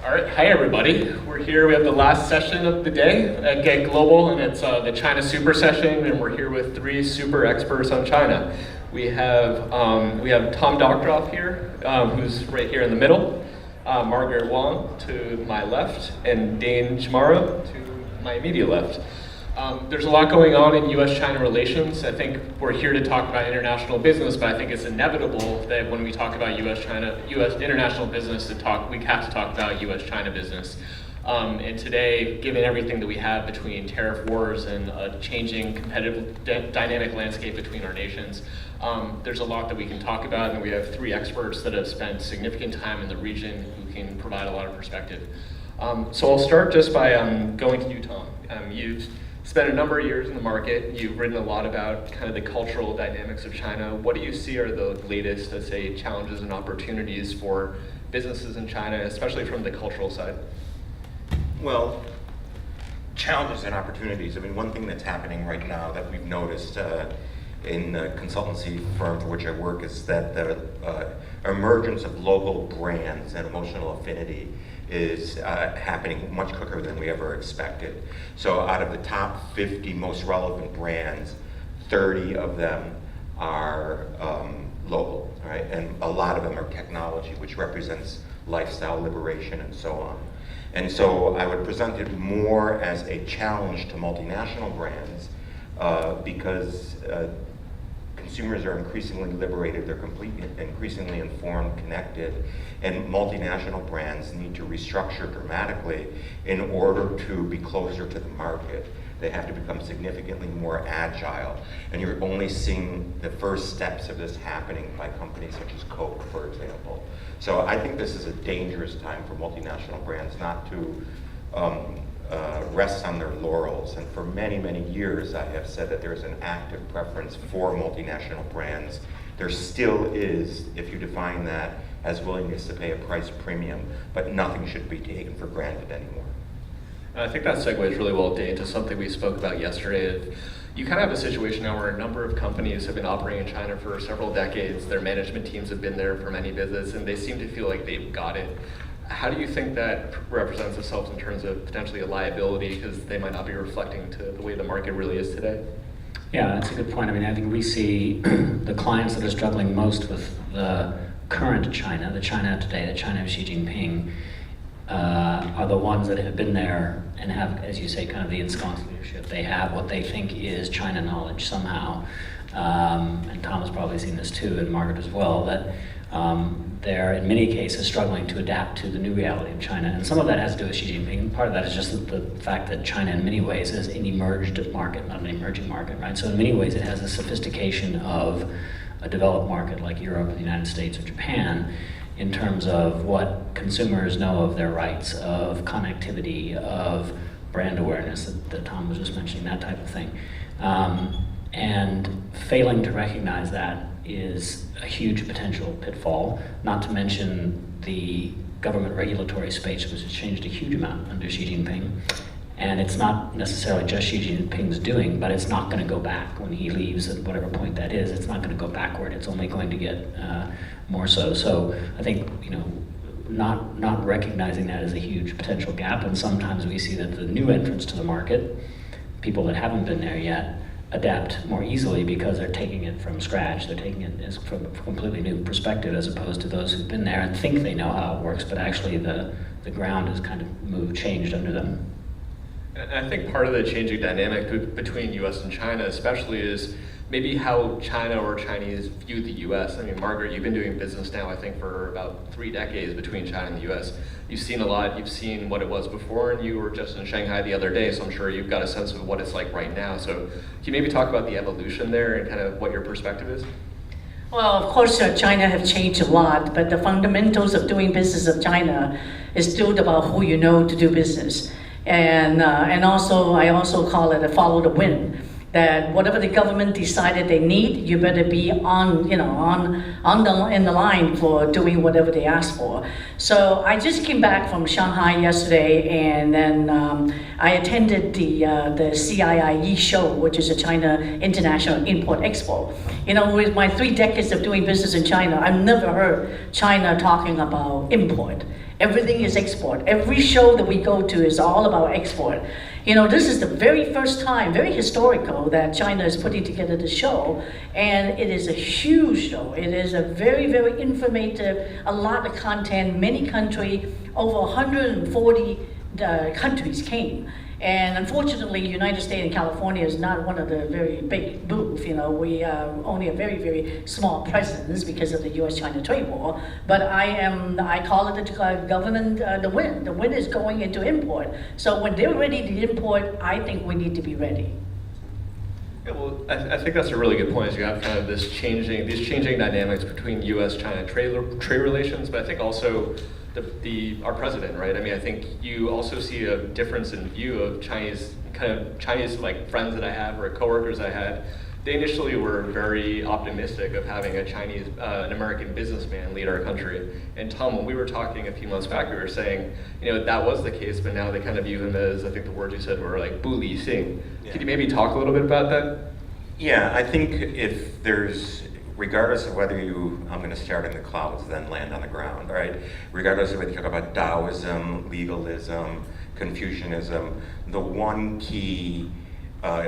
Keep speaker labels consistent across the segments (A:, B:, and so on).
A: All right, hi everybody. We're here, we have the last session of the day at GetGlobal, and it's the China Super Session, and we're here with three super experts on China. We have Tom Doctoroff here, who's right here in the middle, Margaret Wong to my left, and Dane Chamorro to my immediate left. There's a lot going on in U.S.-China relations. I think we're here to talk about international business, but I think it's inevitable that when we talk about U.S. international business, we have to talk about U.S.-China business. And today, given everything that we have between tariff wars and a changing competitive dynamic landscape between our nations, there's a lot that we can talk about, and we have three experts that have spent significant time in the region who can provide a lot of perspective. So I'll start just by going to you, Tom. You've spent a number of years in the market. You've written a lot about kind of the cultural dynamics of China. What do you see are the latest, let's say, challenges and opportunities for businesses in China, especially from the cultural side?
B: Well, challenges and opportunities. I mean, one thing that's happening right now that we've noticed in the consultancy firm for which I work is that the emergence of local brands and emotional affinity is happening much quicker than we ever expected. So out of the top 50 most relevant brands, 30 of them are local, right? And a lot of them are technology, which represents lifestyle liberation and so on. And so I would present it more as a challenge to multinational brands because consumers are increasingly liberated, they're increasingly informed, connected, and multinational brands need to restructure dramatically in order to be closer to the market. They have to become significantly more agile, and you're only seeing the first steps of this happening by companies such as Coke, for example. So I think this is a dangerous time for multinational brands not to rest on their laurels. And for many, many years, I have said that there's an active preference for multinational brands. There still is, if you define that as willingness to pay a price premium, but nothing should be taken for granted anymore.
A: And I think that segues really well, Dane, to something we spoke about yesterday. You kind of have a situation now where a number of companies have been operating in China for several decades. Their management teams have been there for many visits, and they seem to feel like they've got it. How do you think that represents itself in terms of potentially a liability, because they might not be reflecting to the way the market really is today?
C: Yeah, that's a good point. I mean, I think we see the clients that are struggling most with the current China, the China today, the China of Xi Jinping, are the ones that have been there and have, as you say, kind of the ensconced leadership. They have what they think is China knowledge somehow. And Tom has probably seen this too, and Margaret as well, that they're in many cases struggling to adapt to the new reality of China. And some of that has to do with Xi Jinping. Part of that is just the fact that China in many ways is an emerged market, not an emerging market, right? So in many ways it has a sophistication of a developed market like Europe, the United States, or Japan, in terms of what consumers know of their rights, of connectivity, of brand awareness that Tom was just mentioning, that type of thing. And failing to recognize that is a huge potential pitfall, not to mention the government regulatory space, which has changed a huge amount under Xi Jinping. And it's not necessarily just Xi Jinping's doing, but it's not going to go back when he leaves at whatever point that is. It's not going to go backward. It's only going to get more so. So I think, not recognizing that is a huge potential gap. And sometimes we see that the new entrants to the market, people that haven't been there yet, adapt more easily because they're taking it from scratch. They're taking it as from a completely new perspective, as opposed to those who've been there and think they know how it works, but actually the ground has kind of changed under them.
A: And I think part of the changing dynamic between U.S. and China especially is maybe how China or Chinese view the U.S. I mean, Margaret, you've been doing business now, I think, for about 3 decades between China and the U.S. You've seen a lot, you've seen what it was before, and you were just in Shanghai the other day, so I'm sure you've got a sense of what it's like right now. So can you maybe talk about the evolution there and kind of what your perspective is?
D: Well, of course, China have changed a lot, but the fundamentals of doing business of China is still about who you know to do business. And also, I also call it a follow the wind. That whatever the government decided they need, you better be on the line for doing whatever they ask for. So I just came back from Shanghai yesterday, and then I attended the CIIE show, which is a China International Import Expo. With my 3 decades of doing business in China, I've never heard China talking about import. Everything is export. Every show that we go to is all about export. You know, this is the very first time, very historical, that China is putting together the show, and it is a huge show. It is a very, very informative, a lot of content, many countries, over 140 countries came. And unfortunately, United States and California is not one of the very big booth. You know, we are only a very, very small presence because of the U.S.-China trade war. But I call it the government, the wind. The wind is going into import. So when they're ready to import, I think we need to be ready.
A: Yeah, well, I think that's a really good point. Is you have kind of these changing dynamics between U.S.-China trade relations, but I think also our president, right? I mean, I think you also see a difference in view of Chinese like friends that I have or coworkers I had. They initially were very optimistic of having an American businessman lead our country. And Tom, when we were talking a few months back, we were saying, you know, that was the case, but now they kind of view him as, I think the words you said were like Bu Li Xing.
B: Yeah.
A: Could you maybe talk a little bit about that?
B: Yeah, I think if there's, regardless of whether I'm going to start in the clouds, then land on the ground, right? Regardless of whether you talk about Taoism, legalism, Confucianism, the one key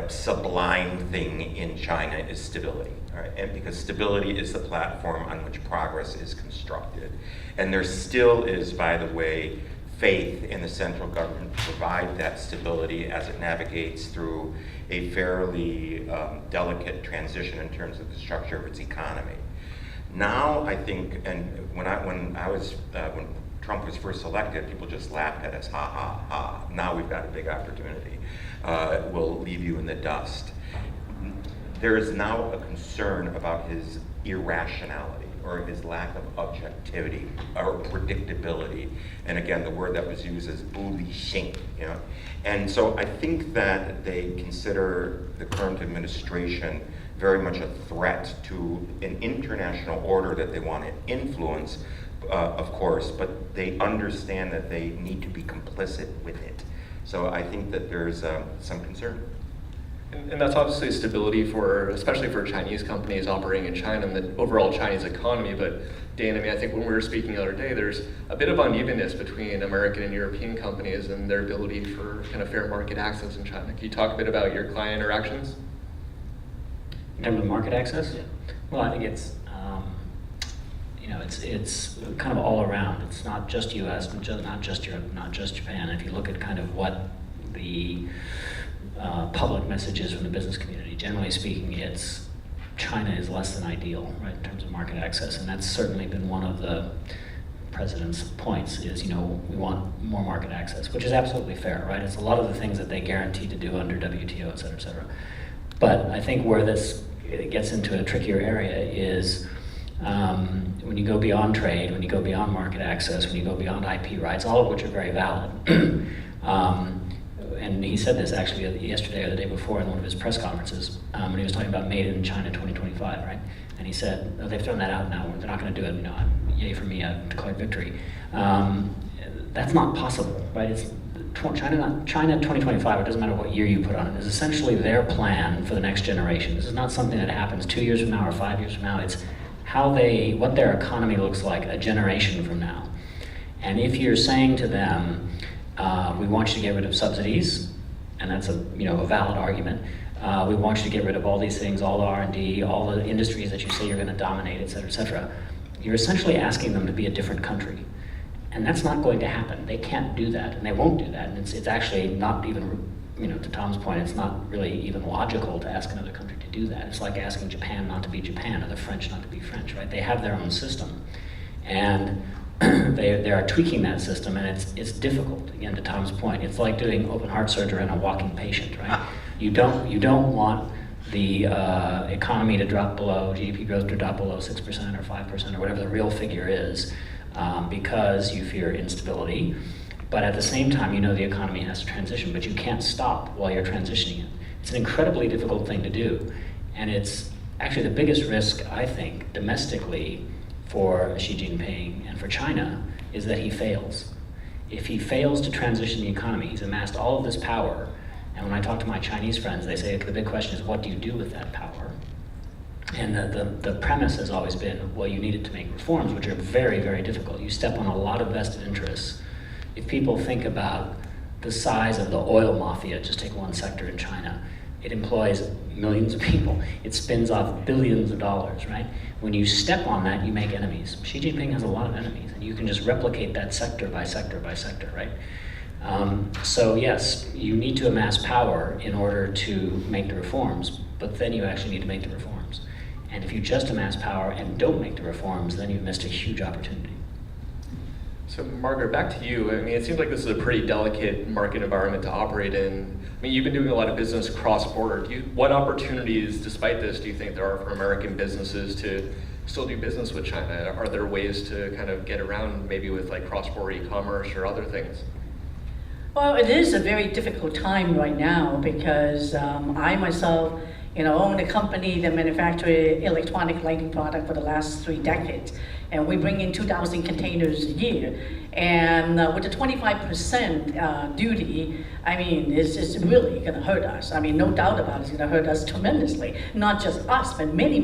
B: sublime thing in China is stability, right? And because stability is the platform on which progress is constructed. And there still is, by the way, faith in the central government to provide that stability as it navigates through a fairly delicate transition in terms of the structure of its economy. Now, I think, and when Trump was first elected, people just laughed at us, ha ha ha. Now we've got a big opportunity. We'll leave you in the dust. There is now a concern about his irrationality or his lack of objectivity or predictability. And again, the word that was used is Bu Li Xing, you know? And so I think that they consider the current administration very much a threat to an international order that they want to influence, of course, but they understand that they need to be complicit with it. So I think that there's some concern.
A: And that's obviously stability especially for Chinese companies operating in China and the overall Chinese economy. But Dan, I mean, I think when we were speaking the other day, there's a bit of unevenness between American and European companies and their ability for kind of fair market access in China. Can you talk a bit about your client interactions?
C: In terms of market access? Yeah. Well, I think it's, it's kind of all around. It's not just U.S., not just Europe, not just Japan. If you look at kind of what the public messages from the business community, generally speaking, it's China is less than ideal, right, in terms of market access, and that's certainly been one of the president's points is, we want more market access, which is absolutely fair, right? It's a lot of the things that they guarantee to do under WTO, et cetera, et cetera. But I think where it gets into a trickier area is when you go beyond trade, when you go beyond market access, when you go beyond IP rights, all of which are very valid. And he said this actually yesterday or the day before in one of his press conferences when he was talking about Made in China 2025, right? And he said, they've thrown that out now, they're not going to do it, yay for me, I've declared victory. That's not possible, right? It's China 2025, it doesn't matter what year you put on it, is essentially their plan for the next generation. This is not something that happens 2 years from now or 5 years from now. It's what their economy looks like a generation from now. And if you're saying to them, we want you to get rid of subsidies, and that's a valid argument. We want you to get rid of all these things, all the R&D, all the industries that you say you're going to dominate, et cetera, et cetera. You're essentially asking them to be a different country. And that's not going to happen. They can't do that, and they won't do that. And it's actually not even, to Tom's point, it's not really even logical to ask another country to do that. It's like asking Japan not to be Japan or the French not to be French, right? They have their own system. And they are tweaking that system, and it's difficult. Again, to Tom's point, it's like doing open heart surgery on a walking patient, right? You don't want the economy to drop below, GDP growth to drop below 6% or 5% or whatever the real figure is, because you fear instability. But at the same time, the economy has to transition, but you can't stop while you're transitioning it. It's an incredibly difficult thing to do, and it's actually the biggest risk, I think, domestically for Xi Jinping and for China is that he fails. If he fails to transition the economy, he's amassed all of this power, and when I talk to my Chinese friends, they say the big question is, what do you do with that power? And the premise has always been, well, you needed to make reforms, which are very, very difficult. You step on a lot of vested interests. If people think about the size of the oil mafia, just take one sector in China, it employs millions of people. It spins off billions of dollars, right? When you step on that, you make enemies. Xi Jinping has a lot of enemies, and you can just replicate that sector by sector by sector, right? So yes, you need to amass power in order to make the reforms, but then you actually need to make the reforms. And if you just amass power and don't make the reforms, then you've missed a huge opportunity.
A: So Margaret, back to you. I mean, it seems like this is a pretty delicate market environment to operate in. I mean, you've been doing a lot of business cross-border. What opportunities, despite this, do you think there are for American businesses to still do business with China? Are there ways to kind of get around, maybe with like cross-border e-commerce or other things?
D: Well, it is a very difficult time right now because I myself, own a company that manufactures electronic lighting product for the last 3 decades. And we bring in 2,000 containers a year. And with the 25% duty, I mean, it's really going to hurt us. I mean, no doubt about it, it's going to hurt us tremendously. Not just us, but many,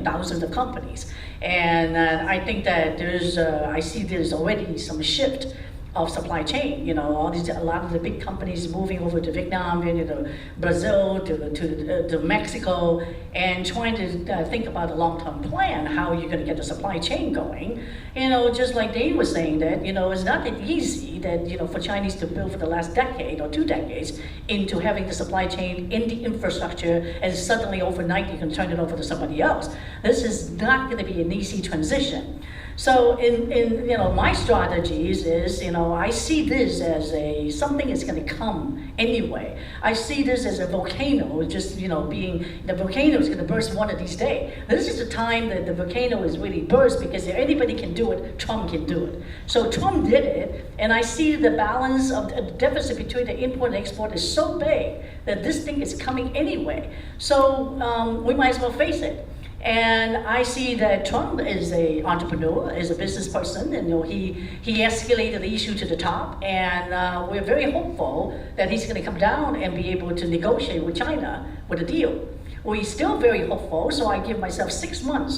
D: thousands of companies. And I think that I see there's already some shift of supply chain. A lot of the big companies moving over to Vietnam, to Brazil, to Mexico, and trying to think about a long-term plan, how you're going to get the supply chain going. Just like Dave was saying that, it's not that easy that, for Chinese to build for the last decade or 2 decades into having the supply chain in the infrastructure, and suddenly overnight you can turn it over to somebody else. This is not going to be an easy transition. So in my strategies is, I see this as something that's going to come anyway. I see this as a volcano, just, being, the volcano is going to burst one of these days. This is the time that the volcano is really burst, because if anybody can do it, Trump can do it. So Trump did it, and I see the balance of the deficit between the import and export is so big that this thing is coming anyway. So we might as well face it. And I see that Trump is an entrepreneur, is a business person, and he escalated the issue to the top, and we're very hopeful that he's going to come down and be able to negotiate with China with a deal. We're still very hopeful, so I give myself 6 months.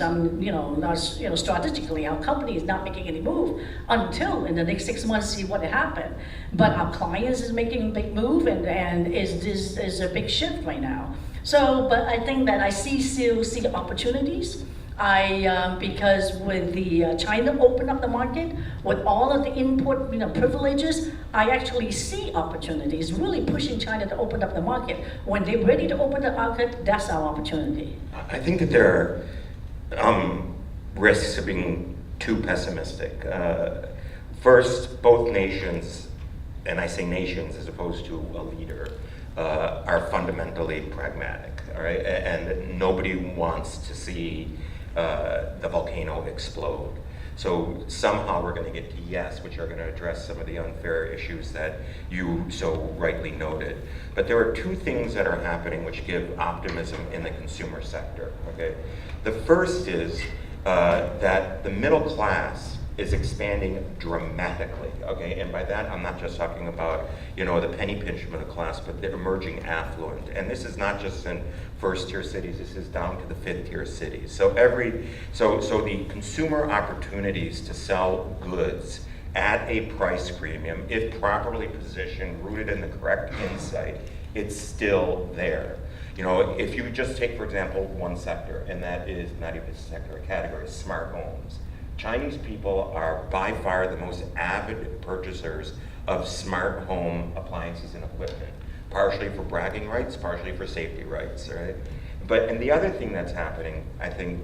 D: Strategically, our company is not making any move until in the next 6 months see what happened. But our clients is making a big move, and is a big shift right now. So, but I think that I still see opportunities. Because with the China open up the market, with all of the import privileges, I actually see opportunities, really pushing China to open up the market. When they're ready to open the market, that's our opportunity.
B: I think that there are risks of being too pessimistic. First, both nations, and I say nations as opposed to a leader, are fundamentally pragmatic, all right? And nobody wants to see the volcano explode. So somehow we're going to get to yes, which are going to address some of the unfair issues that you so rightly noted. But there are 2 things that are happening which give optimism in the consumer sector, okay? The first is that the middle class is expanding dramatically, okay? And by that, I'm not just talking about, the penny pinch middle class, but the emerging affluent. And this is not just in 1st-tier cities, this is down to the 5th-tier cities. So the consumer opportunities to sell goods at a price premium, if properly positioned, rooted in the correct insight, it's still there. If you just take, for example, one sector, and that is not even a sector, a category, smart homes. Chinese people are by far the most avid purchasers of smart home appliances and equipment, partially for bragging rights, partially for safety rights, right? And the other thing that's happening, I think,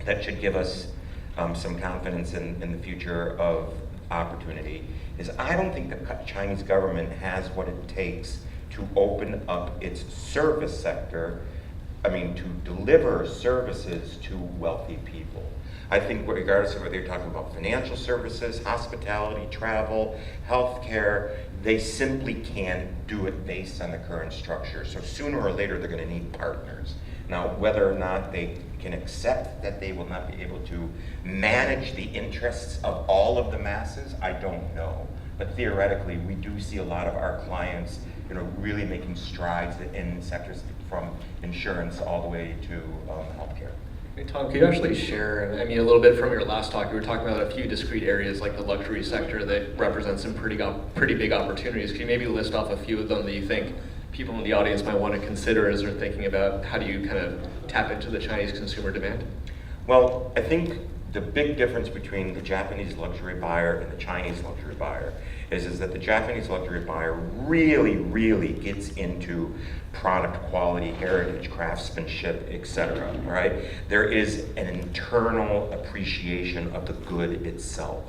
B: that should give us some confidence in the future of opportunity is I don't think the Chinese government has what it takes to open up its service sector, to deliver services to wealthy people. I think regardless of whether you're talking about financial services, hospitality, travel, healthcare, they simply can't do it based on the current structure. So sooner or later, they're going to need partners. Now, whether or not they can accept that they will not be able to manage the interests of all of the masses, I don't know. But theoretically, we do see a lot of our clients, really making strides in sectors from insurance all the way to healthcare.
A: Hey, Tom, can you actually share, I mean, a little bit from your last talk, you were talking about a few discrete areas like the luxury sector that represent some pretty big opportunities. Can you maybe list off a few of them that you think people in the audience might want to consider as they're thinking about how do you kind of tap into the Chinese consumer demand?
B: Well, I think the big difference between the Japanese luxury buyer and the Chinese luxury buyer is that the Japanese luxury buyer really gets into product quality, heritage, craftsmanship, etc. Right? There is an internal appreciation of the good itself.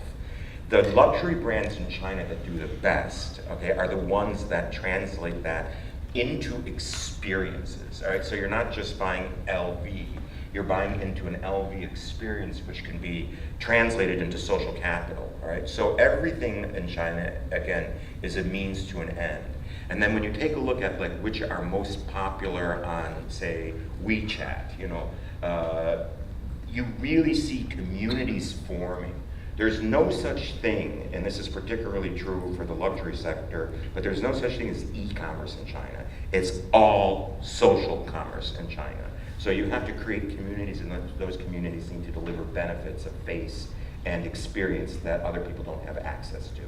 B: The luxury brands in China that do the best, okay, are the ones that translate that into experiences. All right, so you're not just buying LV. You're buying into an LV experience, which can be translated into social capital, all right? So everything in China, again, is a means to an end. And then when you take a look at like which are most popular on, say, WeChat, you really see communities forming. There's no such thing, and this is particularly true for the luxury sector, but there's no such thing as e-commerce in China. It's all social commerce in China. So you have to create communities, and those communities need to deliver benefits of face and experience that other people don't have access to.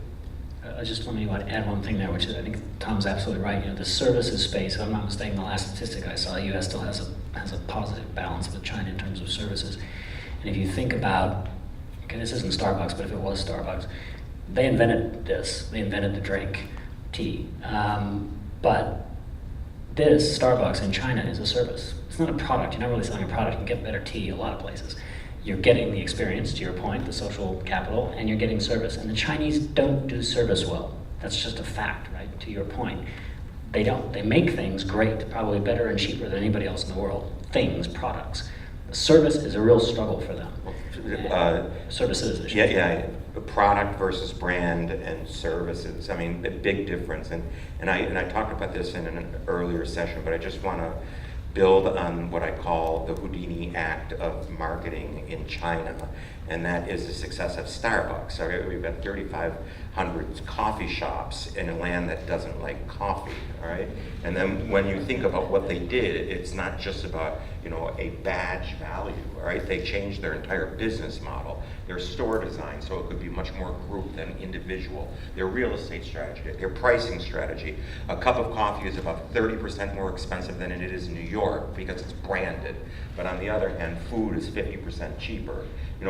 C: I just want to add one thing there, which is I think Tom's absolutely right. The services space, if I'm not mistaken, the last statistic I saw, U.S. still has a positive balance with China in terms of services. And if you think about, okay, this isn't Starbucks, but if it was Starbucks, they invented this. They invented the drink, tea. But this, Starbucks in China, is a service. It's not a product. You're not really selling a product. You can get better tea a lot of places. You're getting the experience, to your point, the social capital, and you're getting service. And the Chinese don't do service well. That's just a fact, right? To your point. They don't. They make things great, probably better and cheaper than anybody else in the world. Things, products. Service is a real struggle for them. Services, I should say.
B: Yeah. Product versus brand and services. I mean, a big difference. And I talked about this in an earlier session, but I just want to build on what I call the Houdini Act of marketing in China, and that is the success of Starbucks. So we've got 3,500 coffee shops in a land that doesn't like coffee, all right? And then when you think about what they did, it's not just about, a badge value, all right? They changed their entire business model, their store design, so it could be much more group than individual, their real estate strategy, their pricing strategy. A cup of coffee is about 30% more expensive than it is in New York because it's branded. But on the other hand, food is 50% cheaper.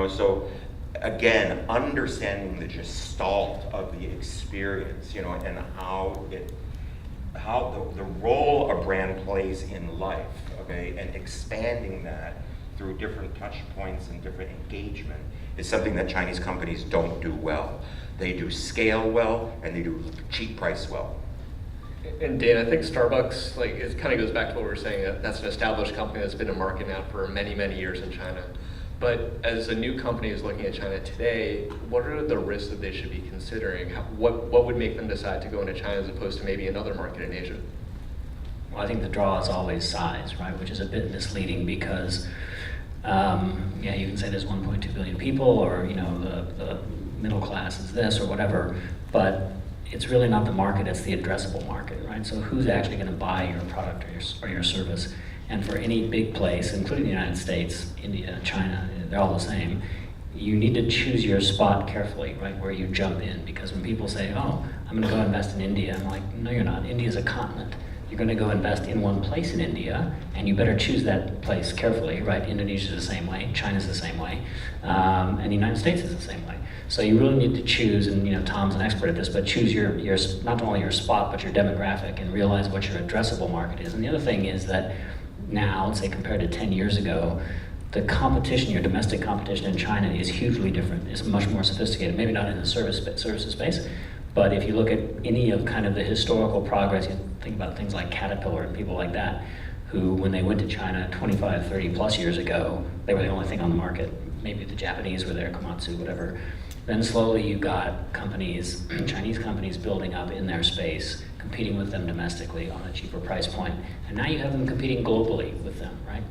B: So again, understanding the gestalt of the experience, and how the role a brand plays in life, okay, and expanding that through different touch points and different engagement is something that Chinese companies don't do well. They do scale well, and they do cheap price well.
A: And Dan, I think Starbucks, it kind of goes back to what we were saying, that's an established company that's been in market now for many years in China. But as a new company is looking at China today, what are the risks that they should be considering? What would make them decide to go into China as opposed to maybe another market in Asia?
C: Well, I think the draw is always size, right? Which is a bit misleading because, you can say there's 1.2 billion people, or the middle class is this or whatever, but it's really not the market; it's the addressable market, right? So who's actually going to buy your product or your service? And for any big place, including the United States, India, China, they're all the same. You need to choose your spot carefully, right, where you jump in. Because when people say, oh, I'm going to go invest in India, I'm like, no, you're not. India's a continent. You're going to go invest in one place in India, and you better choose that place carefully, right? Indonesia's the same way, China's the same way, and the United States is the same way. So you really need to choose, and Tom's an expert at this, but choose your not only your spot, but your demographic, and realize what your addressable market is. And the other thing is that now, let's say compared to 10 years ago, the competition, your domestic competition in China is hugely different. It's much more sophisticated, maybe not in the services space, but if you look at any of kind of the historical progress, you think about things like Caterpillar and people like that, who when they went to China 25, 30 plus years ago, they were the only thing on the market. Maybe the Japanese were there, Komatsu, whatever. Then slowly you got companies, Chinese companies building up in their space, competing with them domestically on a cheaper price point. And now you have them competing globally with them, right?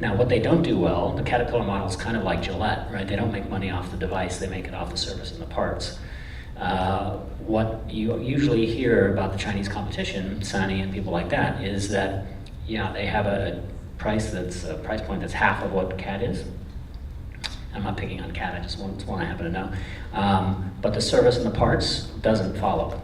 C: Now what they don't do well, the Caterpillar model is kind of like Gillette, right? They don't make money off the device, they make it off the service and the parts. What you usually hear about the Chinese competition, Sany and people like that, is that they have a price that's a price point that's half of what CAT is. I'm not picking on CAT, it's one I happen to know. But the service and the parts doesn't follow.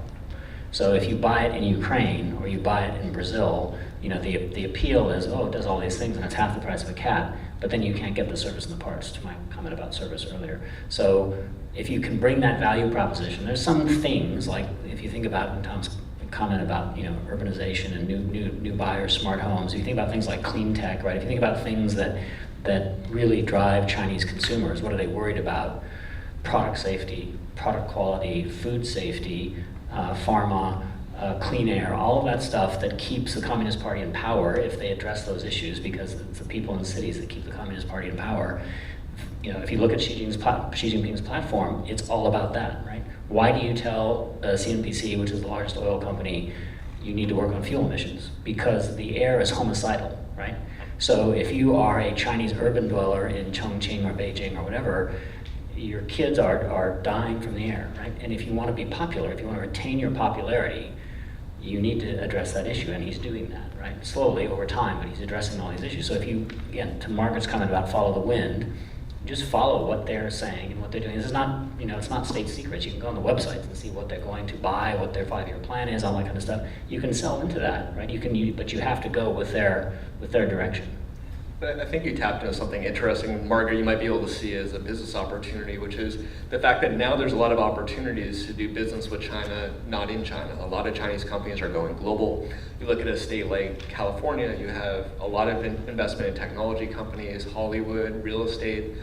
C: So if you buy it in Ukraine or you buy it in Brazil, the appeal is, oh, it does all these things and it's half the price of a CAT, but then you can't get the service and the parts, to my comment about service earlier. So if you can bring that value proposition, there's some things, like if you think about Tom's comment about urbanization and new buyers, smart homes, if you think about things like clean tech, right? If you think about things that really drive Chinese consumers, what are they worried about? Product safety, product quality, food safety, pharma, clean air, all of that stuff that keeps the Communist Party in power, if they address those issues, because it's the people in the cities that keep the Communist Party in power. If you look at Xi Jinping's platform, it's all about that, right? Why do you tell CNPC, which is the largest oil company, you need to work on fuel emissions? Because the air is homicidal, right? So if you are a Chinese urban dweller in Chongqing or Beijing or whatever, your kids are dying from the air, right? And if you want to be popular, if you want to retain your popularity, you need to address that issue, and he's doing that, right? Slowly over time, but he's addressing all these issues. So if you, again, to Margaret's comment about follow the wind, just follow what they're saying and what they're doing. This is not, it's not state secrets. You can go on the websites and see what they're going to buy, what their 5-year plan is, all that kind of stuff. You can sell into that, right? But you have to go with their direction.
A: But I think you tapped into something interesting, Margaret, you might be able to see as a business opportunity, which is the fact that now there's a lot of opportunities to do business with China, not in China. A lot of Chinese companies are going global. You look at a state like California, you have a lot of investment in technology companies, Hollywood, real estate.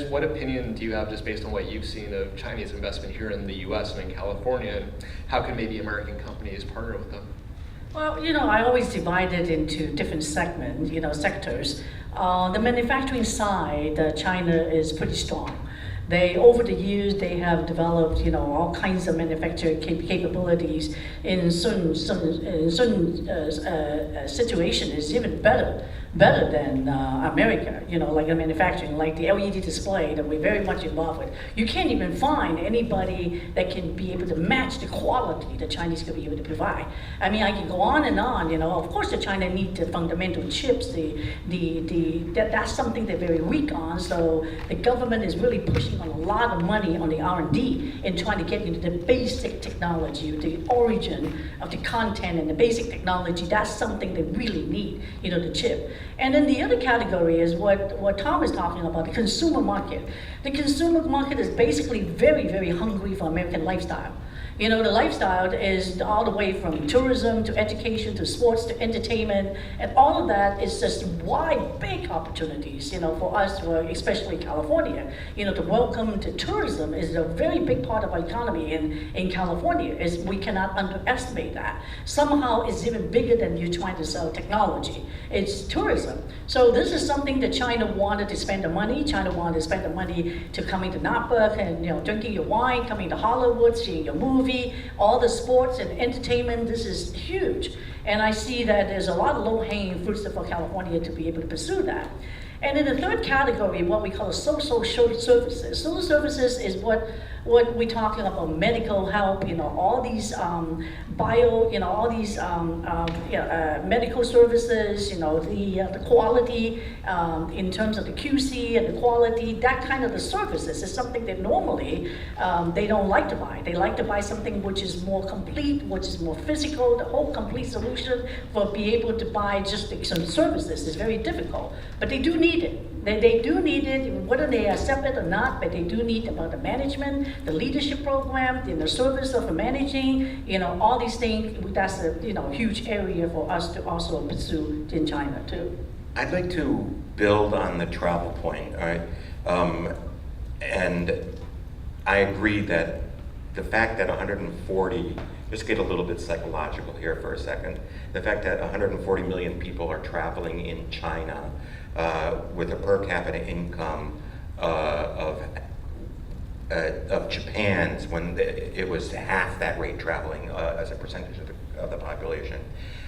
A: What opinion do you have, just based on what you've seen, of Chinese investment here in the US and in California, and how can maybe American companies partner with them?
D: Well, I always divide it into different segments, sectors. The manufacturing side, China is pretty strong. Over the years, they have developed, all kinds of manufacturing capabilities. In certain situation, is even better than America. Like the manufacturing, like the LED display that we're very much involved with. You can't even find anybody that can be able to match the quality the Chinese can be able to provide. I mean, I can go on and on. Of course, the China need the fundamental chips. That's something they're very weak on. So the government is really pushing on a lot of money on the R&D and trying to get into the basic technology, the origin of the content and the basic technology. That's something they really need, the chip. And then the other category is what Tom is talking about, the consumer market. The consumer market is basically very, very hungry for American lifestyle. The lifestyle is all the way from tourism to education to sports to entertainment, and all of that is just wide, big opportunities, for us, especially California. To welcome to tourism is a very big part of our economy in California. We cannot underestimate that. Somehow it's even bigger than you trying to sell technology. It's tourism. So this is something that China wanted to spend the money. China wanted to spend the money to coming to Napa and drinking your wine, coming to Hollywood, seeing your movie, all the sports and entertainment. This is huge. And I see that there's a lot of low-hanging fruits for California to be able to pursue that. And in the third category, what we call social services. Social services is what we're talking about, medical help, all these medical services, the quality in terms of the QC and the quality, that kind of the services is something that normally they don't like to buy. They like to buy something which is more complete, which is more physical, the whole complete solution. For be able to buy just some services is very difficult, but they do need it. They do need it, whether they accept it or not, but they do need about the management, the leadership program, the service of managing, all these things. That's a huge area for us to also pursue in China too.
B: I'd like to build on the travel point, all right? And I agree that the fact that 140, just get a little bit psychological here for a second, the fact that 140 million people are traveling in China with a per capita income of Japan's, when it was half that rate traveling as a percentage of the population.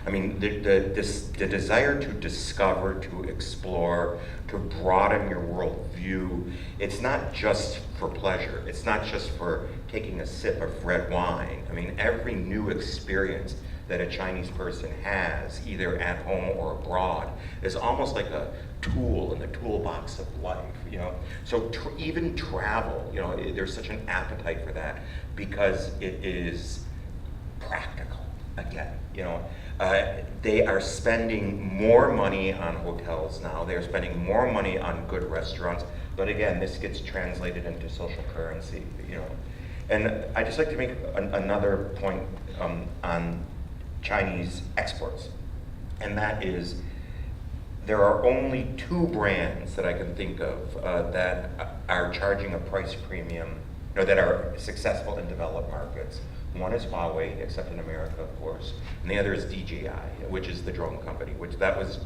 B: I mean, the desire to discover, to explore, to broaden your worldview, it's not just for pleasure. It's not just for taking a sip of red wine. I mean, every new experience that a Chinese person has, either at home or abroad, is almost like a tool in the toolbox of life, you know? So even travel, you know, there's such an appetite for that because it is practical, again, you know? They are spending more money on hotels now, they're spending more money on good restaurants, but again, this gets translated into social currency, you know? And I'd just like to make another point on Chinese exports, and that is there are only 2 brands that I can think of that are charging a price premium, or that are successful in developed markets. One is Huawei, except in America, of course, and the other is DJI, which is the drone company, which that was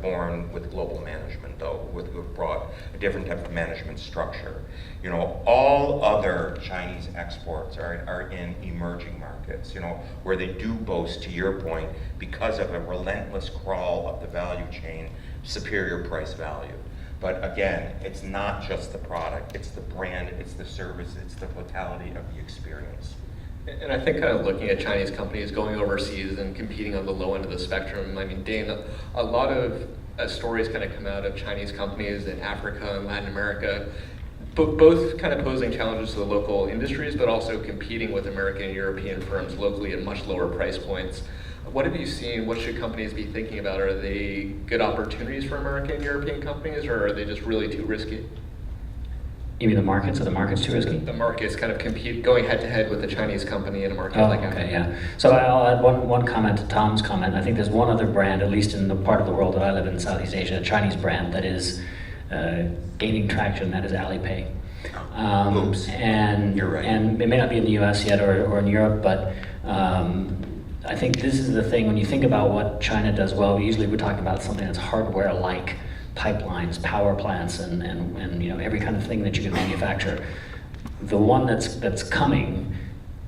B: born with global management, though, with brought a different type of management structure. You know, all other Chinese exports are in emerging markets, you know, where they do boast, to your point, because of a relentless crawl of the value chain, superior price value. But again, it's not just the product, it's the brand, it's the service, it's the totality of the experience.
A: And I think kind of looking at Chinese companies going overseas and competing on the low end of the spectrum, I mean, Dane, a lot of stories kind of come out of Chinese companies in Africa and Latin America, both kind of posing challenges to the local industries, but also competing with American and European firms locally at much lower price points. What have you seen? What should companies be thinking about? Are they good opportunities for American and European companies, or are they just really too risky?
C: You mean the markets? Are the markets too risky?
A: The markets kind of going head to head with a Chinese company in a market like Africa.
C: Okay, yeah. So I'll add one comment to Tom's comment. I think there's one other brand, at least in the part of the world that I live in, Southeast Asia, a Chinese brand that is gaining traction, that is Alipay.
B: Oops.
C: And
B: You're right.
C: And it may not be in the US yet or in Europe, but I think this is the thing, when you think about what China does well, usually we're talking about something that's hardware-like, pipelines, power plants, and you know, every kind of thing that you can manufacture. The one that's coming,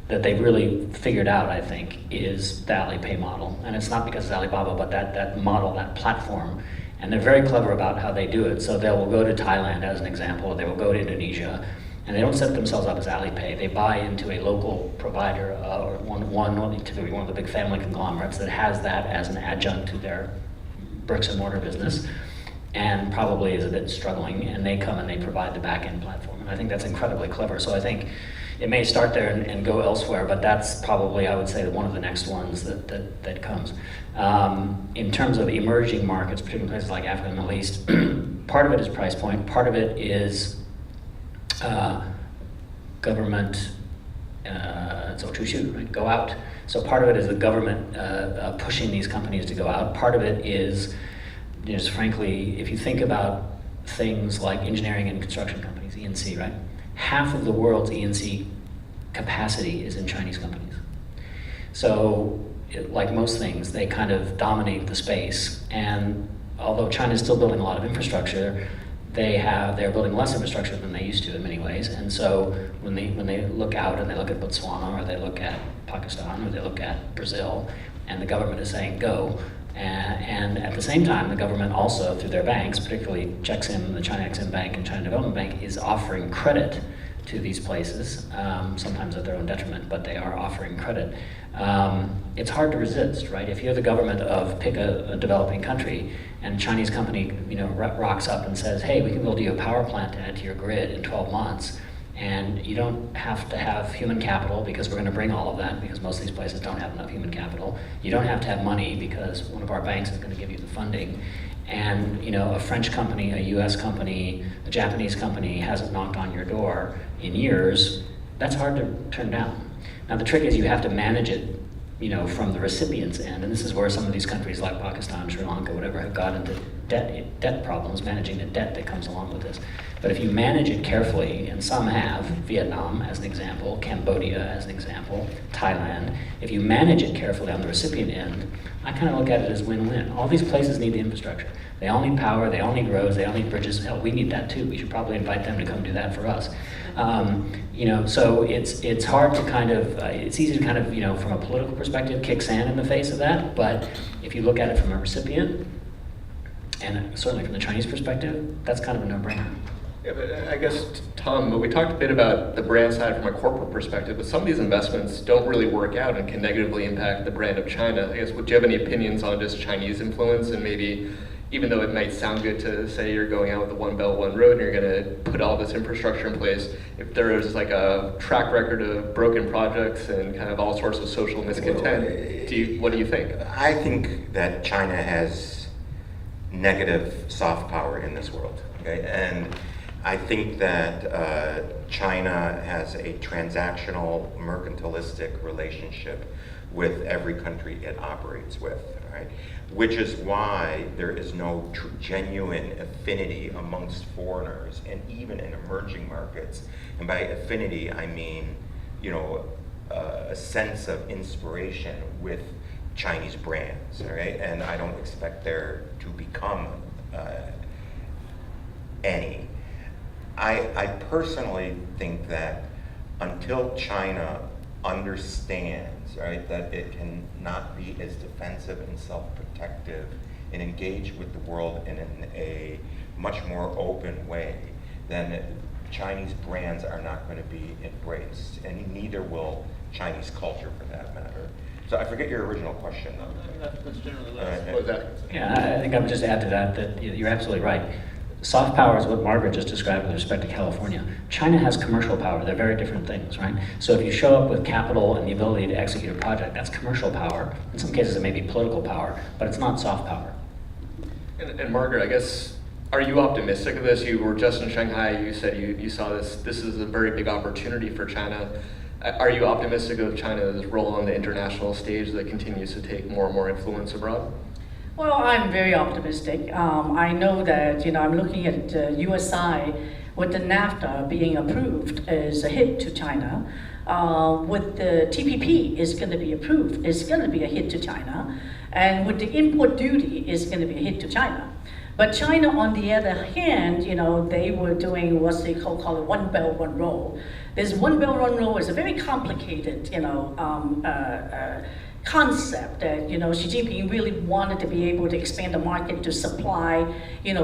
C: that they've really figured out, I think, is the Alipay model. And it's not because it's Alibaba, but that model, that platform. And they're very clever about how they do it. So they will go to Thailand, as an example, they will go to Indonesia, and they don't set themselves up as Alipay. They buy into a local provider, or typically one of the big family conglomerates that has that as an adjunct to their bricks and mortar business, and probably is a bit struggling, and they come and they provide the back-end platform. And I think that's incredibly clever. So I think it may start there and go elsewhere, but that's probably, I would say, one of the next ones that comes. In terms of emerging markets, particularly places like Africa and the Middle East, part of it is price point, part of it is government, right? Go out. So part of it is the government pushing these companies to go out. Part of it is, just frankly, if you think about things like engineering and construction companies, E&C, right? Half of the world's E&C capacity is in Chinese companies. So, like most things, they kind of dominate the space. And although China's still building a lot of infrastructure, they're building less infrastructure than they used to in many ways. And so when they look out and they look at Botswana, or they look at Pakistan, or they look at Brazil, and the government is saying go, and at the same time, the government also, through their banks, particularly Chexim, the China Exim Bank and China Development Bank, is offering credit to these places, sometimes at their own detriment, but they are offering credit. It's hard to resist, right? If you're the government of, pick a developing country, and a Chinese company, rocks up and says, hey, we can build you a power plant to add to your grid in 12 months, and you don't have to have human capital because we're going to bring all of that, because most of these places don't have enough human capital. You don't have to have money because one of our banks is going to give you the funding. And a French company, a US company, a Japanese company hasn't knocked on your door in years. That's hard to turn down. Now the trick is you have to manage it, from the recipient's end, and this is where some of these countries like Pakistan, Sri Lanka, whatever, have got into debt problems, managing the debt that comes along with this. But if you manage it carefully, and some have, Vietnam as an example, Cambodia as an example, Thailand, if you manage it carefully on the recipient end, I kind of look at it as win-win. All these places need the infrastructure. They all need power, they all need roads, they all need bridges. Hell, we need that too. We should probably invite them to come do that for us. So it's hard to kind of, it's easy to kind of, from a political perspective, kick sand in the face of that. But if you look at it from a recipient, and certainly from the Chinese perspective, that's kind of a no-brainer.
A: Yeah, but I guess, Tom, we talked a bit about the brand side from a corporate perspective, but some of these investments don't really work out and can negatively impact the brand of China. I guess, would you have any opinions on just Chinese influence and maybe, even though it might sound good to say you're going out with the One Belt, One Road and you're going to put all this infrastructure in place, if there is like a track record of broken projects and kind of all sorts of social miscontent, what do you think?
B: I think that China has negative soft power in this world, okay? And I think that China has a transactional, mercantilistic relationship with every country it operates with, right? Which is why there is no genuine affinity amongst foreigners and even in emerging markets. And by affinity, I mean, a sense of inspiration with Chinese brands, right? And I don't expect there to become any. I personally think that until China understands, right, that it can not be as defensive and self-protective and engage with the world in a much more open way, then Chinese brands are not going to be embraced, and neither will Chinese culture for that matter. So I forget your original question.
E: That's generally
A: What was that?
C: Yeah, I think I would just add to that you're absolutely right. Soft power is what Margaret just described with respect to California. China has commercial power. They're very different things, right? So if you show up with capital and the ability to execute a project, that's commercial power. In some cases, it may be political power, but it's not soft power.
A: And Margaret, I guess, are you optimistic of this? You were just in Shanghai. You said you saw this. This is a very big opportunity for China. Are you optimistic of China's role on the international stage that continues to take more and more influence abroad?
D: Well, I'm very optimistic. I know that, I'm looking at USI with the NAFTA being approved is a hit to China. With the TPP is going to be approved, it's going to be a hit to China. And with the import duty, it's going to be a hit to China. But China, on the other hand, they were doing what they call it One Belt, One Road. This One Belt, One Road is a very complicated, concept that Xi Jinping really wanted to be able to expand the market to supply,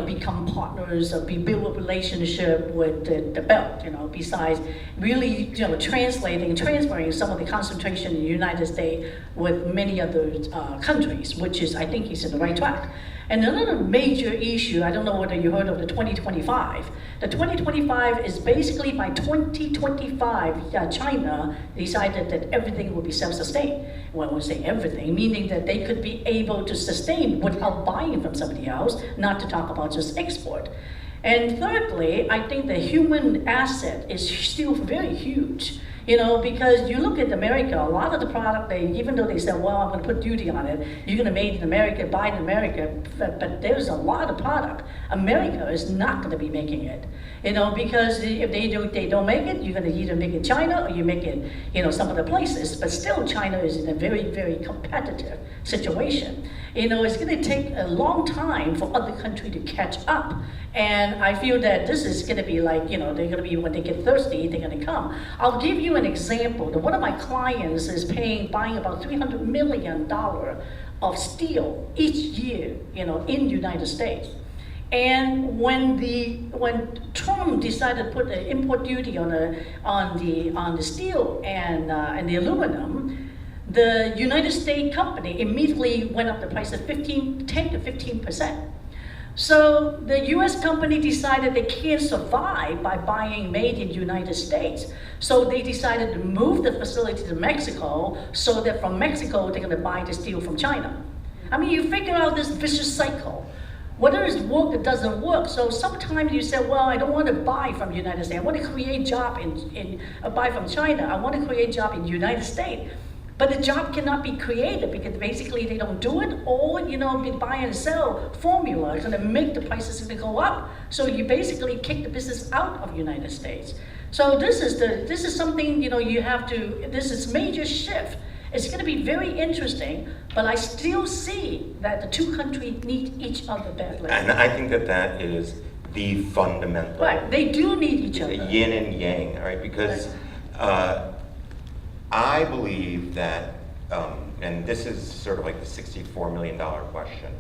D: become partners, build a relationship with the belt. Besides really transferring some of the concentration in the United States with many other countries, which is I think he's in the right track. And another major issue, I don't know whether you heard of the 2025. The 2025 is basically by 2025, China decided that everything will be self-sustained. Well, I would say everything, meaning that they could be able to sustain without buying from somebody else, not to talk about just export. And thirdly, I think the human asset is still very huge. Because you look at America, a lot of the product, even though they said, well, I'm going to put duty on it, you're going to make it in America, buy it in America, but there's a lot of product. America is not going to be making it, because if they don't make it, you're going to either make it in China or you make it, some other places, but still China is in a very, very competitive situation. It's going to take a long time for other countries to catch up. And I feel that this is going to be like, they're going to be, when they get thirsty, they're going to come. I'll give you an example. One of my clients is buying about $300 million of steel each year, in the United States. And when Trump decided to put the import duty on the steel and the aluminum, the United States company immediately went up the price of 10 to 15%. So the U.S. company decided they can't survive by buying made in the United States. So they decided to move the facility to Mexico so that from Mexico they're going to buy the steel from China. I mean, you figure out this vicious cycle. Whether it's work, it doesn't work. So sometimes you say, well, I don't want to buy from the United States. I want to create job buy from China. I want to create job in the United States. But the job cannot be created because basically they don't do it, or the buy and sell formula is going to make the prices going to go up. So you basically kick the business out of the United States. So this is something you have to. This is major shift. It's going to be very interesting, but I still see that the two countries need each other badly.
B: And I think that is the fundamental.
D: Right, they do need each other.
B: Yin and yang, all right? Because I believe that, and this is sort of like the $64 million question,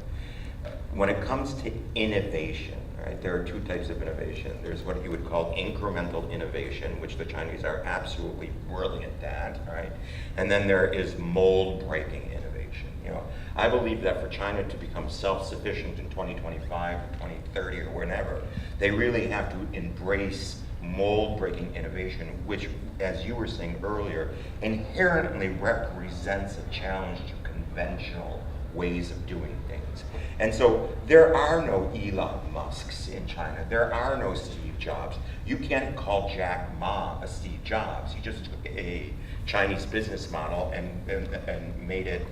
B: when it comes to innovation, right? There are two types of innovation. There's what you would call incremental innovation, which the Chinese are absolutely brilliant at, right? And then there is mold-breaking innovation. You know, I believe that for China to become self-sufficient in 2025 or 2030 or whenever, they really have to embrace mold-breaking innovation, which, as you were saying earlier, inherently represents a challenge to conventional ways of doing things. And so there are no Elon Musks in China. There are no Steve Jobs. You can't call Jack Ma a Steve Jobs. He just took a Chinese business model and made it,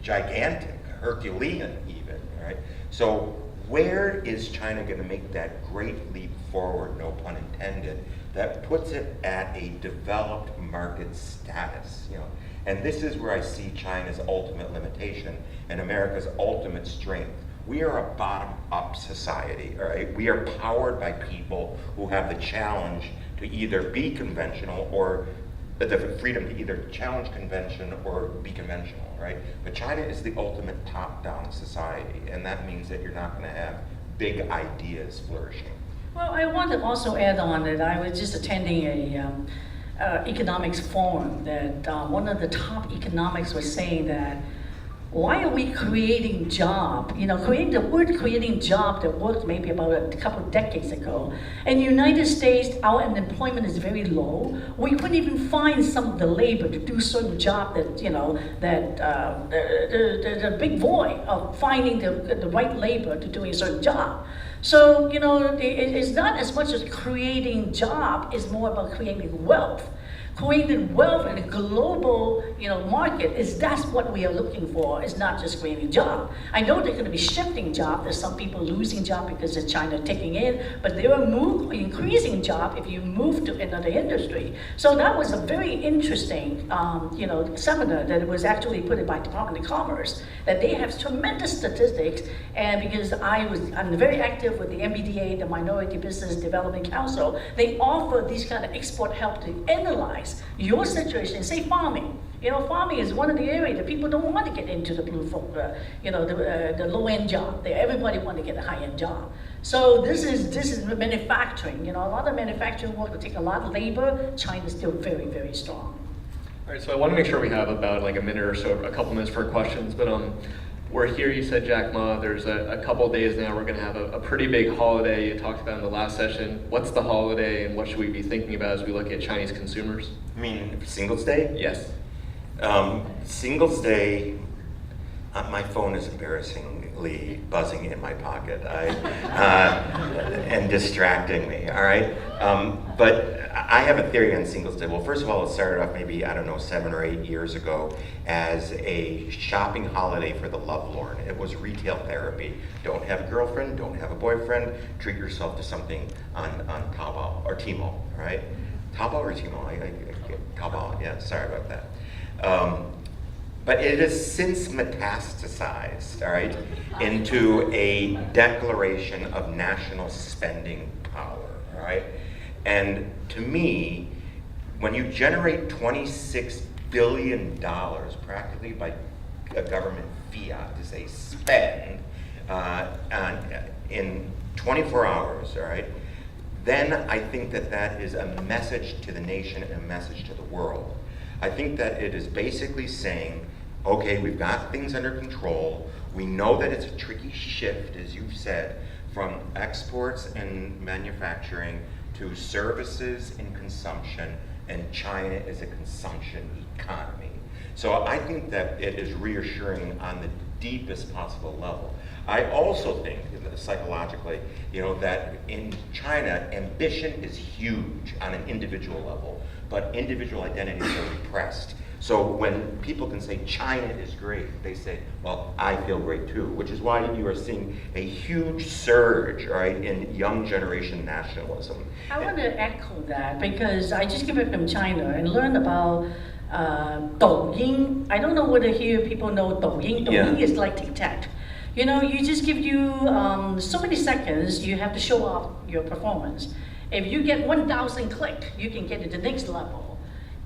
B: gigantic, Herculean even, right? So where is China going to make that great leap forward, no pun intended, that puts it at a developed market status, you know? And this is where I see China's ultimate limitation and America's ultimate strength. We are a bottom-up society, all right? We are powered by people who have the challenge to either be conventional or the freedom to either challenge convention or be conventional, right? But China is the ultimate top-down society, and that means that you're not going to have big ideas flourishing.
D: Well, I want to also add on that I was just attending a economics forum that one of the top economics was saying that why are we creating job? You know, creating job that worked maybe about a couple of decades ago. In the United States, our unemployment is very low. We couldn't even find some of the labor to do certain job that, you know, that there's a big void of finding the right labor to doing a certain job. So, you know, it's not as much as creating job, it's more about creating wealth. Creating wealth in a global, you know, market that's what we are looking for. It's not just creating job. I know they're going to be shifting job. There's some people losing job because of China taking in, but they are increasing job if you move to another industry. So that was a very interesting, seminar that was actually put in by Department of Commerce. That they have tremendous statistics, and because I'm very active with the MBDA, the Minority Business Development Council. They offer these kind of export help to analyze your situation. Say farming. You know, farming is one of the areas that people don't want to get into the the low-end job. Everybody want to get a high-end job. So this is manufacturing. You know, a lot of manufacturing work will take a lot of labor. China's still very, very strong.
A: All right, so I want to make sure we have about like a minute or so, a couple minutes for questions. But we're here, you said Jack Ma, there's a couple of days now we're going to have a pretty big holiday you talked about in the last session. What's the holiday and what should we be thinking about as we look at Chinese consumers?
B: I mean, Singles Day?
A: Yes.
B: Singles Day, my phone is embarrassingly buzzing in my pocket and distracting me, all right? But I have a theory on Singles Day. Well, first of all, it started off maybe, 7 or 8 years ago as a shopping holiday for the lovelorn. It was retail therapy. Don't have a girlfriend, don't have a boyfriend, treat yourself to something on Taobao or Tmall, right? Taobao or Tmall? Taobao, yeah, sorry about that. But it has since metastasized, all right, into a declaration of national spending power, all right? And to me, when you generate $26 billion practically by a government fiat to say spend in 24 hours, all right, then I think that is a message to the nation and a message to the world. I think that it is basically saying, okay, we've got things under control. We know that it's a tricky shift, as you've said, from exports and manufacturing to services and consumption, and China is a consumption economy. So I think that it is reassuring on the deepest possible level. I also think, psychologically, that in China, ambition is huge on an individual level, but individual identities are repressed. So when people can say China is great, they say, well, I feel great too, which is why you are seeing a huge surge, right, in young generation nationalism.
D: I want to echo that because I just came back from China and learned about Douyin. I don't know whether here people know Douyin. Douyin is like TikTok. You know, you just give you so many seconds, you have to show off your performance. If you get 1,000 clicks, you can get to the next level.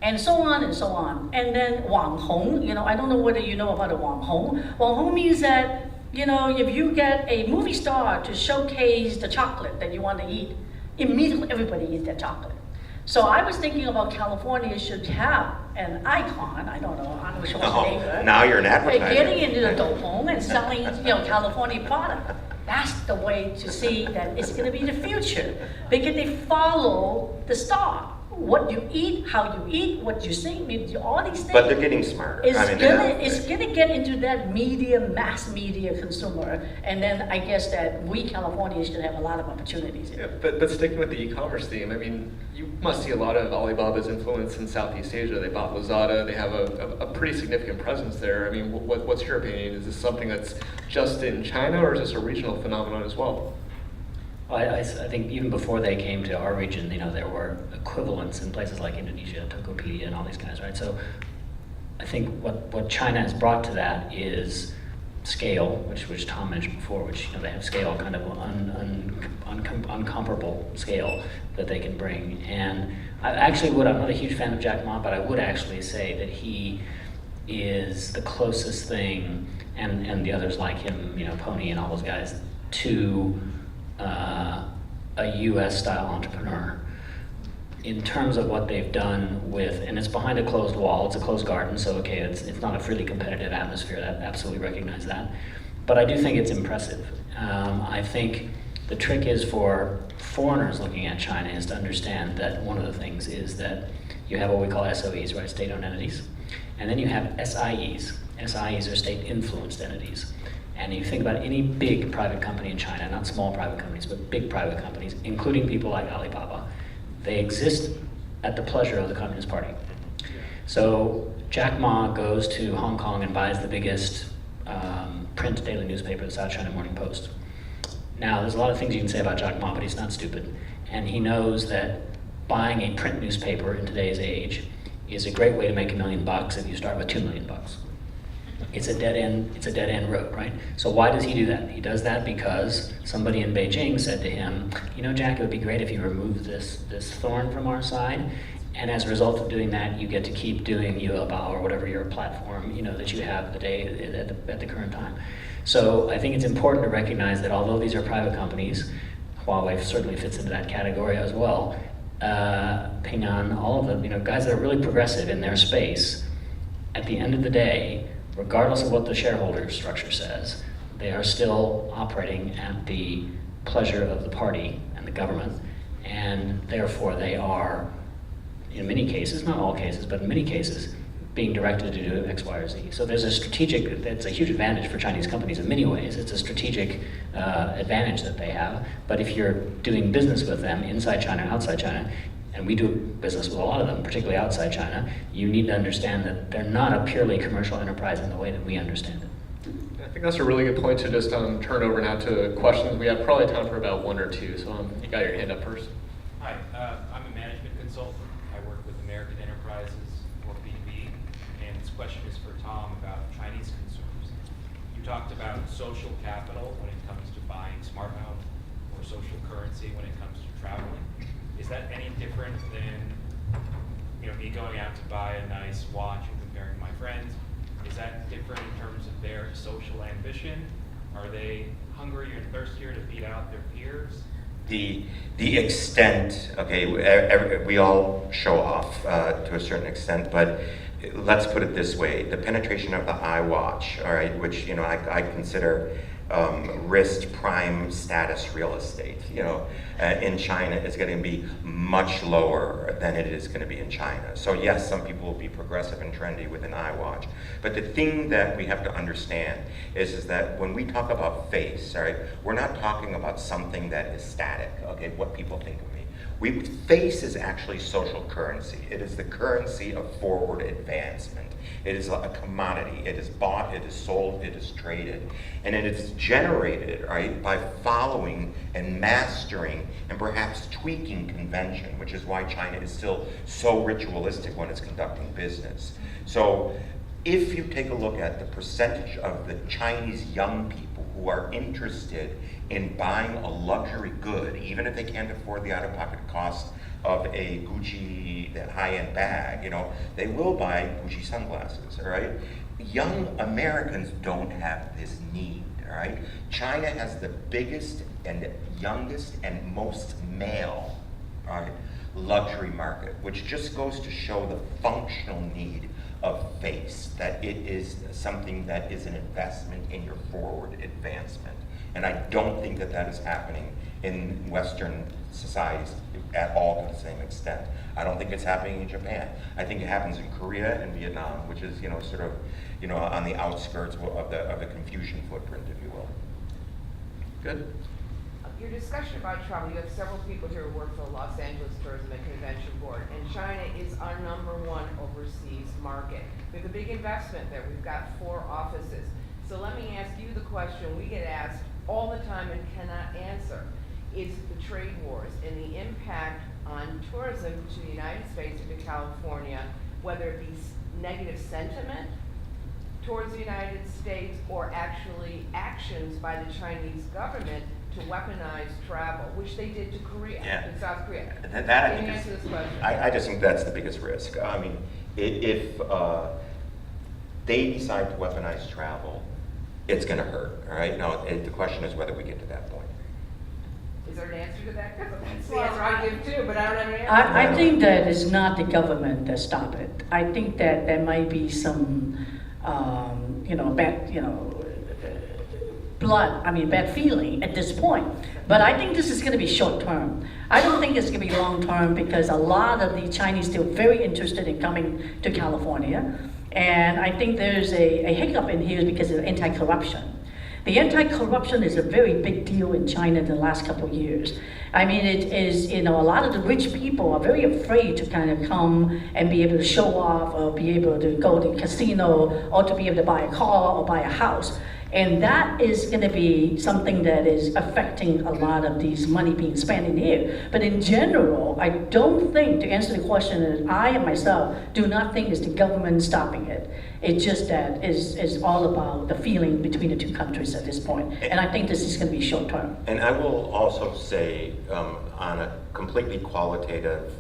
D: And so on and so on. And then Wang Hong, I don't know whether you know about a Wang Hong. Wang Hong means that You know, if you get a movie star to showcase the chocolate that you want to eat, immediately everybody eats that chocolate. So I was thinking about California should have an icon, I don't know, Arnold Schwarzenegger.
B: Oh, now you're an advertiser.
D: Getting into the Dopong and selling, California product. That's the way to see that it's going to be the future, because they follow the star. What you eat, how you eat, what you sing, all these things.
B: But they're getting smarter.
D: It's gonna get into that mass media consumer, and then I guess that we Californians should have a lot of opportunities.
A: Yeah, but sticking with the e-commerce theme, I mean, you must see a lot of Alibaba's influence in Southeast Asia. They bought Lazada. They have a pretty significant presence there. I mean, what's your opinion? Is this something that's just in China, or is this a regional phenomenon as well?
C: I think even before they came to our region, there were equivalents in places like Indonesia, Tokopedia, and all these guys, right? So I think what China has brought to that is scale, which Tom mentioned before, which they have scale, kind of uncomparable scale that they can bring. And I'm not a huge fan of Jack Ma, but I would actually say that he is the closest thing, and the others like him, Pony and all those guys, to a US-style entrepreneur in terms of what they've done with, and it's behind a closed wall, it's a closed garden, so okay, it's not a freely competitive atmosphere, I absolutely recognize that. But I do think it's impressive. I think the trick is for foreigners looking at China is to understand that one of the things is that you have what we call SOEs, right, state-owned entities, and then you have SIEs. SIEs are state-influenced entities. And if you think about any big private company in China, not small private companies, but big private companies, including people like Alibaba, they exist at the pleasure of the Communist Party. So Jack Ma goes to Hong Kong and buys the biggest print daily newspaper, the South China Morning Post. Now, there's a lot of things you can say about Jack Ma, but he's not stupid. And he knows that buying a print newspaper in today's age is a great way to make $1 million if you start with $2 million. It's a dead end road, right? So why does he do that? He does that because somebody in Beijing said to him, Jack, it would be great if you removed this thorn from our side, and as a result of doing that, you get to keep doing Yuebao or whatever your platform, that you have at the current time. So I think it's important to recognize that although these are private companies, Huawei certainly fits into that category as well, Ping An, all of them, guys that are really progressive in their space, at the end of the day, regardless of what the shareholder structure says, they are still operating at the pleasure of the party and the government, and therefore they are, in many cases, not all cases, but in many cases, being directed to do X, Y, or Z. So there's that's a huge advantage for Chinese companies in many ways. It's a strategic advantage that they have, but if you're doing business with them inside China, outside China, and we do business with a lot of them, particularly outside China, you need to understand that they're not a purely commercial enterprise in the way that we understand it.
A: I think that's a really good point to just turn over now to questions. We have probably time for about one or two, so you got your hand up first.
E: Hi, I'm a management consultant. I work with American enterprises for B2B, and this question is for Tom about Chinese consumers. You talked about social capital when it comes to buying smart home, or social currency when it comes to traveling. Is that any different than me going out to buy a nice watch and comparing to my friends? Is that different in terms of their social ambition? Are they hungrier and thirstier to beat out their peers?
B: The extent, okay, we all show off to a certain extent, but let's put it this way: the penetration of the iWatch, all right, which I consider wrist prime status real estate, in China is going to be much lower than it is going to be in China. So yes, some people will be progressive and trendy with an iWatch. But the thing that we have to understand is that when we talk about face, all right, we're not talking about something that is static, okay, what people think of me. Face is actually social currency. It is the currency of forward advancement. It is a commodity. It is bought, it is sold, it is traded. And it is generated, right, by following and mastering and perhaps tweaking convention, which is why China is still so ritualistic when it's conducting business. So if you take a look at the percentage of the Chinese young people who are interested in buying a luxury good, even if they can't afford the out-of-pocket cost of a Gucci high-end bag, they will buy Gucci sunglasses, all right? Young Americans don't have this need. all right? China has the biggest and youngest and most male, all right, luxury market, which just goes to show the functional need of face, that it is something that is an investment in your forward advancement. And I don't think that that is happening in Western societies at all to the same extent. I don't think it's happening in Japan. I think it happens in Korea and Vietnam, which is, sort of, on the outskirts of the Confucian footprint, if you will.
A: Good.
F: Your discussion about travel, you have several people here who work for the Los Angeles Tourism and Convention Board, and China is our #1 overseas market. We have a big investment there. We've got 4 offices. So let me ask you the question we get asked all the time and cannot answer. Is the trade wars and the impact on tourism to the United States or to California, whether it be negative sentiment towards the United States or actually actions by the Chinese government to weaponize travel, which they did to Korea, to South Korea.
B: That I
F: Can
B: think
F: you answer this question?
B: I just think that's the biggest risk. I mean, if they decide to weaponize travel, it's going to hurt. All right. Now the question is whether we get to that point.
F: Is there an answer to that? Because that's the answer I give too, but I don't have an answer.
D: I think that it's not the government that stop it. I think that there might be some, bad feeling at this point. But I think this is going to be short term. I don't think it's going to be long term because a lot of the Chinese still very interested in coming to California. And I think there's a hiccup in here because of anti-corruption. The anti-corruption is a very big deal in China in the last couple of years. I mean, it is, a lot of the rich people are very afraid to kind of come and be able to show off or be able to go to a casino or to be able to buy a car or buy a house. And that is going to be something that is affecting a lot of these money being spent in here. But in general, I don't think, to answer the question, I and myself do not think it's the government stopping it. It's just that is all about the feeling between the two countries at this point. And I think this is going to be short term.
B: And I will also say, on a completely qualitative,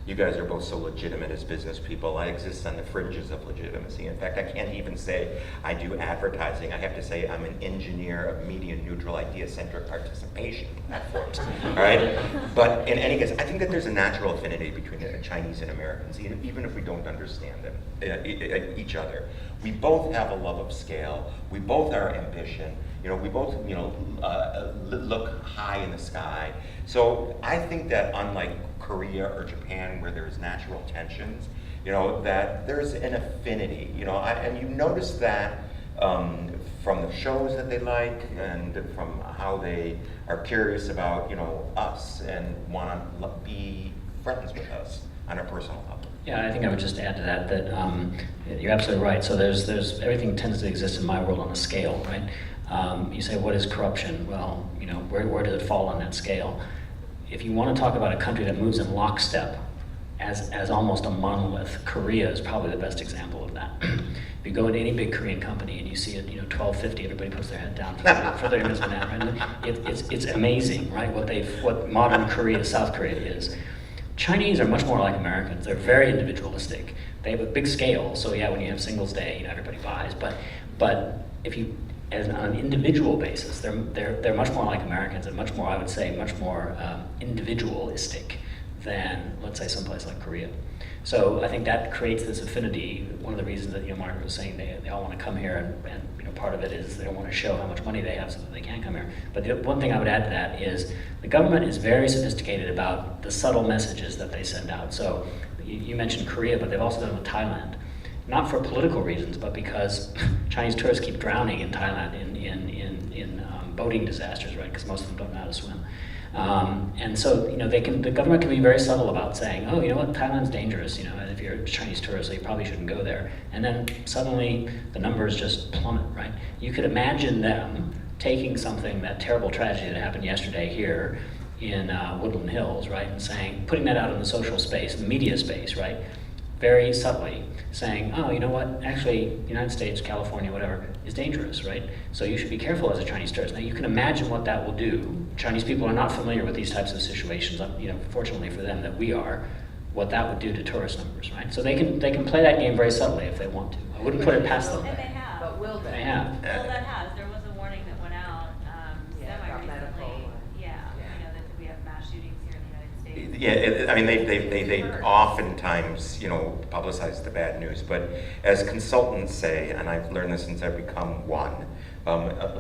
B: you guys are both so legitimate as business people. I exist on the fringes of legitimacy. In fact, I can't even say I do advertising. I have to say I'm an engineer of media-neutral, idea-centric participation platforms. All right? But in any case, I think that there's a natural affinity between the Chinese and Americans, even if we don't understand them, each other. We both have a love of scale. We both are ambition. We both, look high in the sky. So I think that unlike Korea or Japan, where there's natural tensions, that there's an affinity, and you notice that from the shows that they like and from how they are curious about, us and want to be friends with us on a personal level.
C: Yeah, I think I would just add to that you're absolutely right. So there's everything tends to exist in my world on a scale, right? You say, what is corruption? Well, where does it fall on that scale? If you want to talk about a country that moves in lockstep as almost a monolith, Korea is probably the best example of that. If you go into any big Korean company and you see it, 12:50, everybody puts their head down for 30 minutes from now. Right? It's amazing, right? What modern Korea, South Korea is. Chinese are much more like Americans. They're very individualistic. They have a big scale, so yeah, when you have Singles Day, everybody buys. But if you, on an individual basis, they're much more like Americans and much more, I would say, much more individualistic than, let's say, someplace like Korea. So I think that creates this affinity. One of the reasons that Margaret was saying they all want to come here, and part of it is they don't want to show how much money they have so that they can come here. But the one thing I would add to that is the government is very sophisticated about the subtle messages that they send out. So you mentioned Korea, but they've also done it with Thailand. Not for political reasons, but because Chinese tourists keep drowning in Thailand in boating disasters, right? Because most of them don't know how to swim. And so, the government can be very subtle about saying, oh, Thailand's dangerous, and if you're a Chinese tourist, so you probably shouldn't go there. And then suddenly the numbers just plummet, right? You could imagine them taking that terrible tragedy that happened yesterday here in Woodland Hills, right, and putting that out in the social space, the media space, right, very subtly saying, oh, you know what, actually, the United States, California, whatever, is dangerous, right? So you should be careful as a Chinese tourist. Now, you can imagine what that will do. Chinese people are not familiar with these types of situations, fortunately for them that we are, what that would do to tourist numbers, right? So they can play that game very subtly if they want to. I wouldn't put it past them.
G: And they have.
F: But will they?
C: They have.
G: Well, that has. There was a warning that went
B: Yeah, I mean, they oftentimes, publicize the bad news, but as consultants say, and I've learned this since I've become one,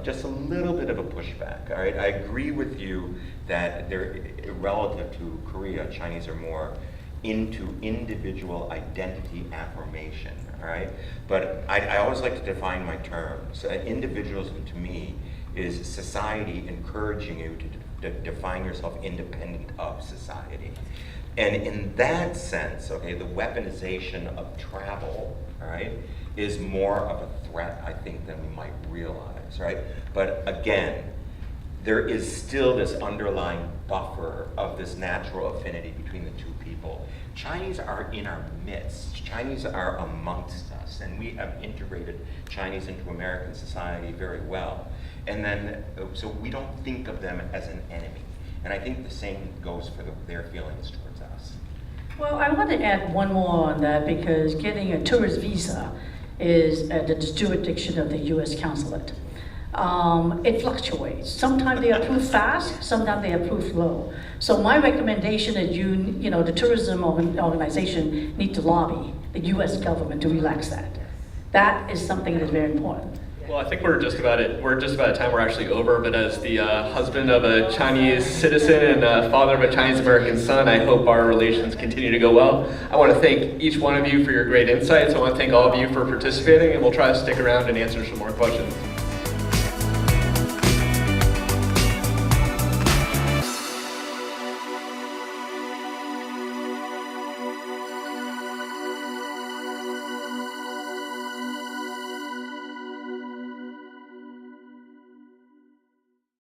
B: just a little bit of a pushback, all right? I agree with you that they're, relative to Korea, Chinese are more into individual identity affirmation, all right? But I always like to define my terms. Individualism to me is society encouraging you to define yourself independent of society. And in that sense, okay, the weaponization of travel, all right, is more of a threat, I think, than we might realize, right? But again, there is still this underlying buffer of this natural affinity between the two people. Chinese are in our midst. Chinese are amongst us, and we have integrated Chinese into American society very well. And then, so we don't think of them as an enemy. And I think the same goes for their feelings towards us.
D: Well, I want to add one more on that because getting a tourist visa is at the jurisdiction of the U.S. consulate. It fluctuates. Sometimes they approve fast, sometimes they approve slow. So my recommendation is the tourism organization need to lobby the U.S. government to relax that. That is something that is very important.
A: Well, I think we're just about at time. We're actually over. But as the husband of a Chinese citizen and father of a Chinese American son, I hope our relations continue to go well. I want to thank each one of you for your great insights. I want to thank all of you for participating, and we'll try to stick around and answer some more questions.